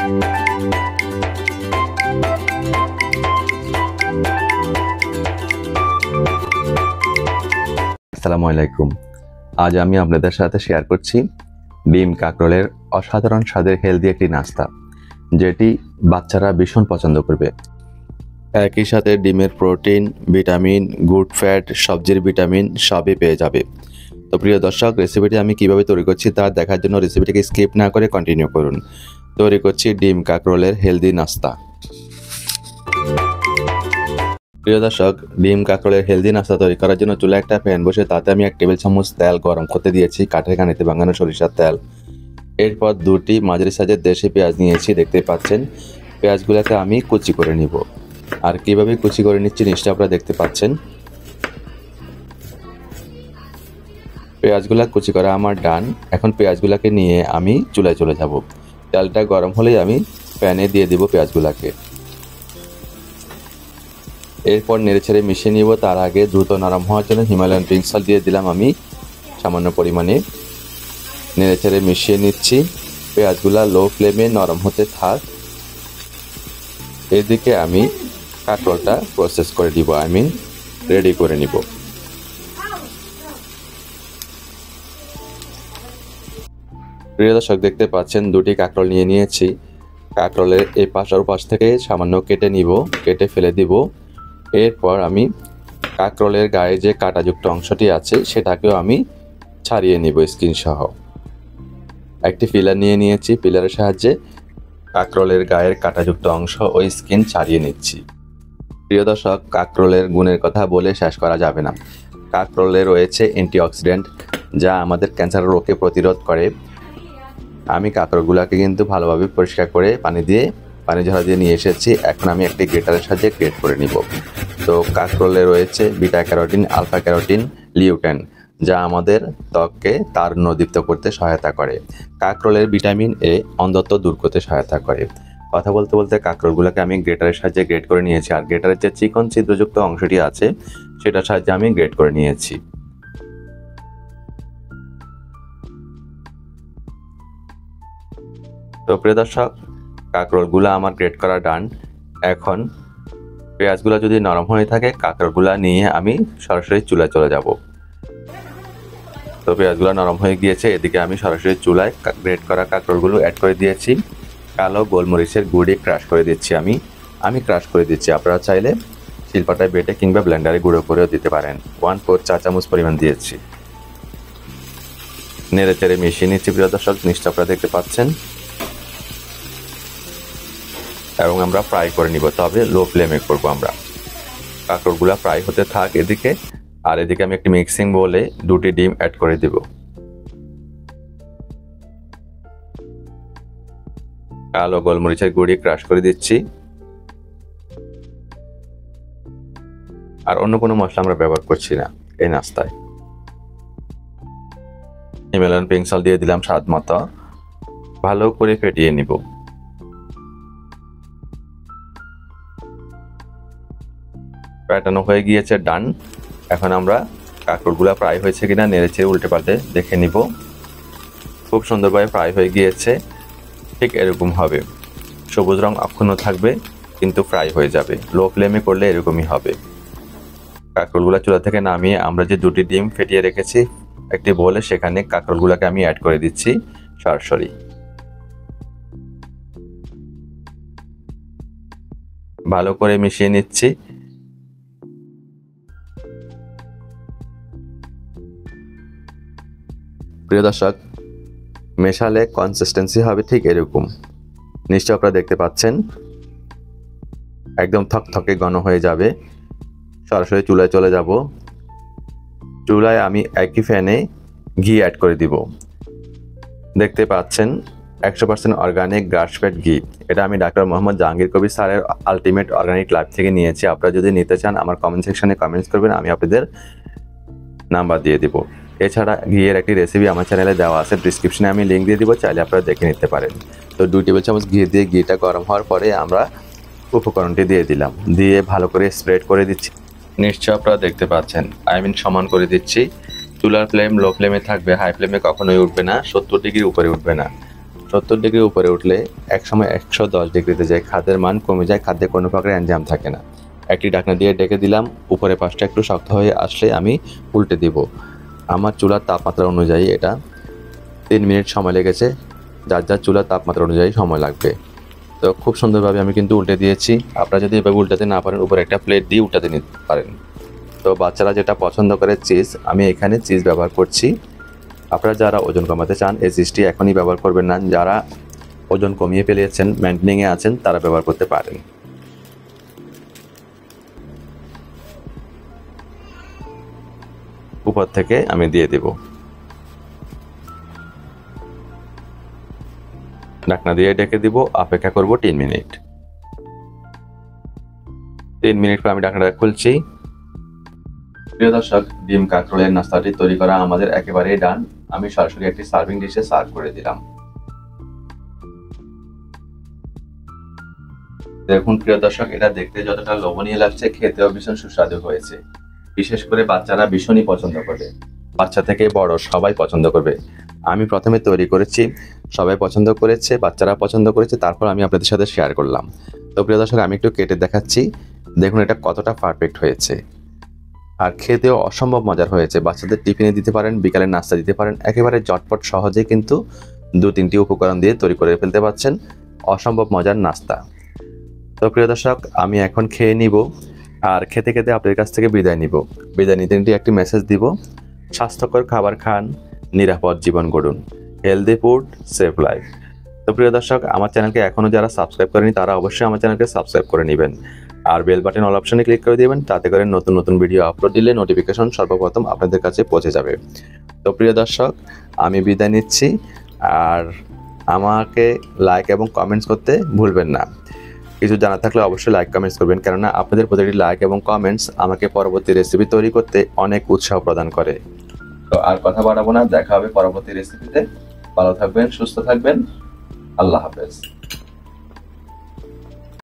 আসসালামু আলাইকুম। আজ আমি আপনাদের সাথে শেয়ার করছি ডিম কাঁকরোলের অসাধারণ স্বাদের হেলদি একটি নাস্তা, যেটি বাচ্চারা ভীষণ পছন্দ করবে। একই সাথে ডিমের প্রোটিন, ভিটামিন, গুড ফ্যাট, সবজির ভিটামিন সবই পেয়ে যাবে। তো প্রিয় দর্শক, রেসিপিটি আমি কিভাবে তৈরি করছি তা দেখার জন্য রেসিপিটিকে স্কিপ না করে কন্টিনিউ করুন। তৈরি করছি ডিম কাঁকরোলের হেলদি নাস্তা। প্রিয় দর্শক, ডিম কাঁকরোলের হেলদি নাস্তা তৈরি করার জন্য চুলায় একটা প্যান বসে তাতে আমি 1 টেবিল চামচ তেল গরম করতে দিয়েছি, কাঠের কানিতে বাঙানো সরিষার তেল। এরপর 2টি মাঝারি সাইজের দেশি পেঁয়াজ নিয়েছি, দেখতে পাচ্ছেন। পেঁয়াজগুলোকে আমি কুচি করে নিব। আর কিভাবে কুচি করে নিচ্ছি নিশ্চয়ই আপনারা দেখতে পাচ্ছেন। পেঁয়াজগুলা কুচি করা আমার ডান। এখন পেঁয়াজগুলাকে নিয়ে আমি চুলায় চলে যাব। তেলটা গরম হলেই আমি প্যানে দিয়ে দিব পেঁয়াজগুলাকে। এরপর নেড়েচেড়ে মিশিয়ে নিব। তার আগে দ্রুত নরম হওয়ার জন্য হিমালয়ান পিঙ্ক সল্ট দিয়ে দিলাম আমি সামান্য পরিমাণে। নেড়েচেড়ে মিশিয়ে নিচ্ছি। পেঁয়াজগুলা লো ফ্লেমে নরম হতে থাক। এদিকে আমি কাঁকরোলটা প্রসেস করে দিব, রেডি করে নিব। প্রিয় দর্শক, দেখতে পাচ্ছেন 2টি কাঁকরোল নিয়ে নিয়েছি। কাঁকরোলের এই পাশ আর পাশ থেকে সামান্য কেটে ফেলে দিব। এরপর আমি কাঁকরোলের গায়ে যে কাঁটাযুক্ত অংশটি আছে সেটাকেও আমি ছাড়িয়ে নিব স্কিন সহ। একটি পিলার নিয়ে নিয়েছি, পিলারের সাহায্যে কাঁকরোলের গায়ের কাঁটাযুক্ত অংশ ওই স্কিন ছাড়িয়ে নিচ্ছি। প্রিয় দর্শক, কাঁকরোলের গুণের কথা বলে শেষ করা যাবে না। কাঁকরোলে রয়েছে অ্যান্টিঅক্সিডেন্ট, যা আমাদের ক্যান্সার রোগকে প্রতিরোধ করে। আমি কাঁকরোলগুলোকে কিন্তু ভালোভাবে পরিষ্কার করে পানি ঝরা দিয়ে নিয়ে এসেছি। এখন আমি একটি গ্রেটারের সাহায্যে গ্রেট করে নিব। তো কাঁকরোলে রয়েছে বিটা ক্যারোটিন, আলফা ক্যারোটিন, লিউটেন, যা আমাদের ত্বককে তারুণ্যদীপ্ত করতে সহায়তা করে। কাঁকরোলের ভিটামিন এ অন্ধত্ব দূর করতে সহায়তা করে। কথা বলতে বলতে কাঁকরোলগুলোকে আমি গ্রেটারের সাহায্যে গ্রেট করে নিয়েছি। আর গ্রেটারের যে চিকন ছিদ্রযুক্ত অংশটি আছে সেটার সাহায্যে আমি গ্রেট করে নিয়েছি। তো প্রিয় দর্শক, কাঁকরোলগুলো আমার গ্রেট করা ডান। এখন পেঁয়াজগুলো যদি নরম হয়ে থাকে, কাঁকরোলগুলো নিয়ে আমি সরাসরি চুলায় চলে যাব। তো পেঁয়াজগুলো নরম হয়ে গিয়েছে। এদিকে আমি সরাসরি চুলায় গ্রেট করা কাঁকরোলগুলো অ্যাড করে দিয়েছি। কালো গোলমরিচের গুঁড়ি ক্রাশ করে দিচ্ছি আমি ক্রাশ করে দিচ্ছি। আপনারা চাইলে শিলপাটায় বেটে কিংবা ব্লেন্ডারে গুঁড়ো করেও দিতে পারেন। 1/4 চা চামচ পরিমাণ দিয়েছি। নেড়েচেড়ে মিশিয়ে নিচ্ছি। প্রিয় দর্শক, জিনিসটা আপনারা দেখতে পাচ্ছেন। এবং আমরা ফ্রাই করে নিব, তবে লো ফ্লেমে করবো আমরা। কাঁকরোলগুলো ফ্রাই হতে থাক এদিকে। আর এদিকে আমি একটি মিক্সিং বোলে 2টি ডিম অ্যাড করে দিব। কালো গোলমরিচের গুঁড়ি ক্রাশ করে দিচ্ছি। আর অন্য কোনো মশলা আমরা ব্যবহার করছি না এই নাস্তায়। হিমালয়ান পিঙ্ক সল্ট দিয়ে দিলাম স্বাদ মতো। ভালো করে ফেটিয়ে নিব। ফেটানো হয়ে গিয়েছে, ডান। এখন আমরা কাঁকরোলগুলো ফ্রাই হয়েছে কিনা নেড়েচেড়ে উল্টে পাল্টে দেখে নিব। খুব সুন্দরভাবে ফ্রাই হয়ে গিয়েছে। ঠিক এরকম হবে, সবুজ রং অক্ষুণ্ণ থাকবে কিন্তু ফ্রাই হয়ে যাবে। লো ফ্লেমে করলে এরকমই হবে। কাঁকরোলগুলো চুলা থেকে নামিয়ে আমরা যে 2টি ডিম ফেটিয়ে রেখেছি একটি বোলে, সেখানে কাঁকরোলগুলোকে আমি অ্যাড করে দিচ্ছি সরাসরি। ভালো করে মিশিয়ে নিচ্ছি। প্রিয় দর্শক, মেশালে কনসিস্টেন্সি হবে ঠিক এরকম। নিশ্চয় আপনারা দেখতে পাচ্ছেন, একদম থকথকে ঘন হয়ে যাবে। সরাসরি চুলায় চলে যাব। চুলায় আমি একই ফ্যানে ঘি অ্যাড করে দিব। দেখতে পাচ্ছেন 100% অর্গানিক গ্রাস-ফেড ঘি। এটা আমি ডাক্তার মোহাম্মদ জাহাঙ্গীর কবির স্যারের আলটিমেট অর্গানিক লাইফ থেকে নিয়েছি। আপনারা যদি নিতে চান আমার কমেন্ট সেকশনে কমেন্টস করবেন, আমি আপনাদের নাম্বার দিয়ে দিব। এছাড়া ঘিয়ের একটি রেসিপি আমার চ্যানেলে দেওয়া আছে, ডিসক্রিপশনে আমি লিঙ্ক দিয়ে দিব, চাইলে আপনারা দেখে নিতে পারেন। তো 2 টেবিল চামচ ঘি দিয়ে ঘিটা গরম হওয়ার পরে আমরা উপকরণটি দিয়ে দিলাম, দিয়ে ভালো করে স্প্রেড করে দিচ্ছি। নিশ্চয় আপনারা দেখতে পাচ্ছেন, সমান করে দিচ্ছি। চুলার ফ্লেম লো ফ্লেমে থাকবে, হাই ফ্লেমে কখনোই উঠবে না, 70 ডিগ্রির উপরে উঠবে না। 70 ডিগ্রি উপরে উঠলে একসময় 110 ডিগ্রিতে যায়, খাদ্যের মান কমে যায়, খাদ্যে কোনো প্রকার এনজাইম থাকে না। একটি ঢাকনা দিয়ে ডেকে দিলাম, উপরের পাশটা একটু শক্ত হয়ে আসলে আমি উল্টে দিব। আমার চুলার তাপমাত্রা অনুযায়ী এটা 3 মিনিট সময় লেগেছে, যার যার চুলার তাপমাত্রা অনুযায়ী সময় লাগবে। তো খুব সুন্দরভাবে আমি কিন্তু উল্টে দিয়েছি। আপনারা যদি এভাবে উল্টাতে না পারেন, উপরে একটা প্লেট দিয়ে উল্টাতে নিতে পারেন। তো বাচ্চারা যেটা পছন্দ করে চিজ, আমি এখানে চিজ ব্যবহার করছি। আপনারা যারা ওজন কমাতে চান এই চিজটি এখনই ব্যবহার করবেন না, যারা ওজন কমিয়ে ফেলেছেন, মেনটেনিংয়ে আছেন, তারা ব্যবহার করতে পারেন। উপর থেকে আমি দিয়ে দেব। ঢাকনা দিয়ে ডেকে দিব, অপেক্ষা করব 3 মিনিট। 3 মিনিট পর আমি ঢাকনাটা খুলছি। প্রিয় দর্শক, ডিম কাঁকরোলের নাস্তাটি তৈরি করা আমাদের একেবারেই ডান। আমি সরাসরি একটি সার্ভিং ডিশে সার্ভ করে দিলাম। দেখুন প্রিয় দর্শক, এটা দেখতে যতটা লোভনীয় লাগছে, খেতেও ভীষণ সুস্বাদু হয়েছে। বিশেষ করে বাচ্চারা ভীষণই পছন্দ করবে, বাচ্চা থেকে বড় সবাই পছন্দ করবে। আমি প্রথমে তৈরি করেছি, সবাই পছন্দ করেছে, বাচ্চারা পছন্দ করেছে, তারপর আমি আপনাদের সাথে শেয়ার করলাম। তো প্রিয় দর্শক, আমি একটু কেটে দেখাচ্ছি, দেখুন এটা কতটা পারফেক্ট হয়েছে, আর খেতেও অসম্ভব মজার হয়েছে। বাচ্চাদের টিফিনে দিতে পারেন, বিকালের নাস্তা দিতে পারেন, একেবারে ঝটপট সহজে কিন্তু 2-3টি উপকরণ দিয়ে তৈরি করে ফেলতে পারছেন অসম্ভব মজার নাস্তা। তো প্রিয় দর্শক, আমি এখন খেয়ে নিব, আর খেতে খেতে আপনাদের কাছ থেকে বিদায় নিব। বিদায় নিতে একটি মেসেজ দিব, স্বাস্থ্যকর খাবার খান, নিরাপদ জীবন গড়ুন, হেলদি ফুড সেভ লাইফ। তো প্রিয় দর্শক, আমার চ্যানেলকে এখনও যারা সাবস্ক্রাইব করেনি তারা অবশ্যই আমার চ্যানেলকে সাবস্ক্রাইব করে নেবেন, আর বেল বাটন অল অপশনে ক্লিক করে দিবেন, তাতে করে নতুন নতুন ভিডিও আপলোড দিলে নোটিফিকেশন সর্বপ্রথম আপনাদের কাছে পৌঁছে যাবে। তো প্রিয় দর্শক, আমি বিদায় নিচ্ছি, আর আমাকে লাইক এবং কমেন্টস করতে ভুলবেন না। কিছু জানা থাকলে অবশ্যই লাইক কমেন্টস করবেন, কেননা আপনাদের প্রতিটি লাইক এবং কমেন্টস আমাকে পরবর্তী রেসিপি তৈরি করতে অনেক উৎসাহ প্রদান করে। তো আর কথা বাড়াবো না, দেখা হবে পরবর্তী রেসিপিতে। ভালো থাকবেন, সুস্থ থাকবেন, আল্লাহ হাফেজ।